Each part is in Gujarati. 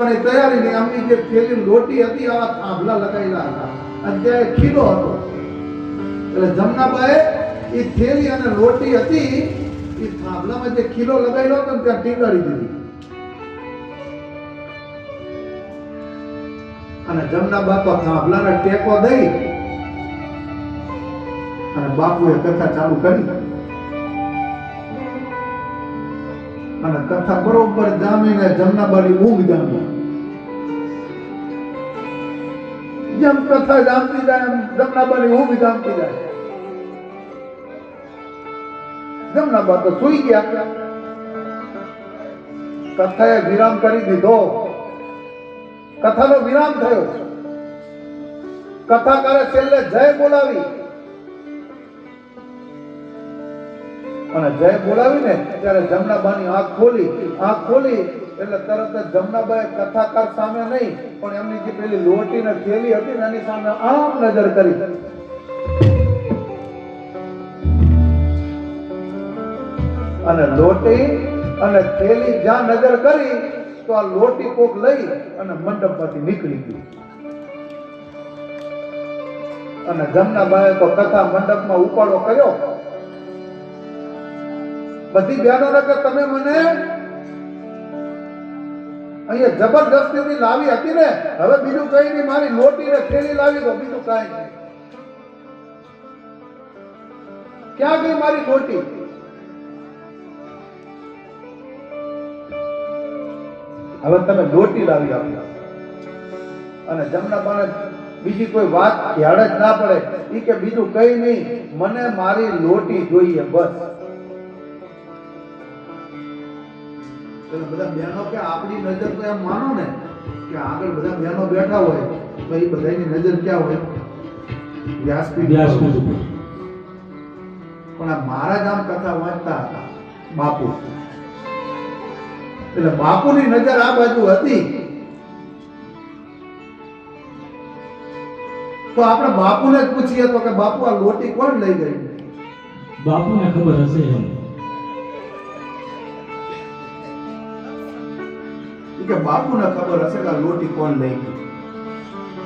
તૈયારી ની આમની જે થેલી લોટી હતી આવા થાંભલા લગાવેલા હતા અને ત્યાં ખીલો હતો. એટલે જમનાબાએ એ થેલી અને લોટી હતી એ થાંભલામાં જે ખીલો લગાવેલો હતો ને ત્યાં ટીંગાડી દીધી. અને જમનાબા તો થાંભલાને ટેકો દઈ અને બાપુએ કથા ચાલુ કરી. અને કથા બરોબર જામીને જમનાબાની ઊંઘ જામી. જેમ કથા જામતી જાય એમ જમનાબાની ઊંઘ જામતી જાય. જમનાબા તો સૂઈ ગયા. કથાએ વિરામ કરી દીધો. કથાનો વિરામ થયો. કથાકારે છેલ્લે જય બોલાવી અને જય બોલાવીને ત્યારે જમનાબાની આંખ ખોલી એટલે તરત જ જમનાબાએ કથાકાર સામે નહીં પણ એમની જે પેલી લોટી ને થેલી હતી ને એની સામે આમ નજર કરી. અને લોટી અને થેલી જ્યાં નજર કરી તો આ લોટી કોક લઈ અને મંડપમાંથી નીકળી ગઈ. અને જમનાબાએ તો કથા મંડપમાં ઉપાડો કર્યો. બધી બહેનોને કે તમે મને અહીંયા જબરદસ્તીથી લાવી હતી ને, હવે બીજું કઈ નહીં, મારી લોટી ને થેલી લાવી દો, બીજું કઈ નહીં. ક્યાં ગઈ મારી લોટી? હવે તમે લોટી લાવી આપો. અને જમનાબાને બીજી કોઈ વાત યાદ જ ના પડે. ઈ કે બીજું કઈ નહીં, મને મારી લોટી જોઈએ બસ. બધા બહેનો કે આપણી નજર તો એમ માનો ને કે આગળ બધા બહેનો બેઠા હોય તો એ બધાની નજર ક્યાં હોય? વ્યાસપીઠ. પણ આ મહારાજ આમ કથા વાંચતા હતા બાપુ, એટલે બાપુની નજર આ બાજુ હતી. તો આપણે બાપુને જ પૂછીએ તો કે બાપુ આ લોટી કોણ લઈ ગઈ? બાપુને ખબર હશે એમ કે બાપુને ખબર હશે કે લોટી કોણ લઈ ગઈ.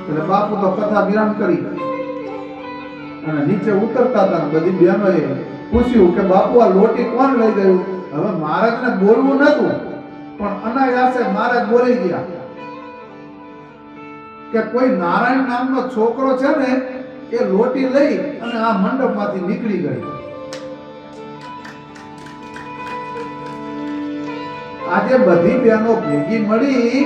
એટલે બાપુ તો કથા વિરામ કરી અને નીચે ઉતરતા હતા. બધી બહેનોએ પૂછ્યું કે બાપુ આ લોટી કોણ લઈ ગયું? હવે મહારાજને બોલવું નતું પણ અનાયાસે મહારાજ બોલી ગયા કે કોઈ નારાયણ નામનો છોકરો છે ને એ લોટી લઈ અને આ મંડપમાંથી નીકળી ગઈ. આજે બધી બહેનો ભેગી મળી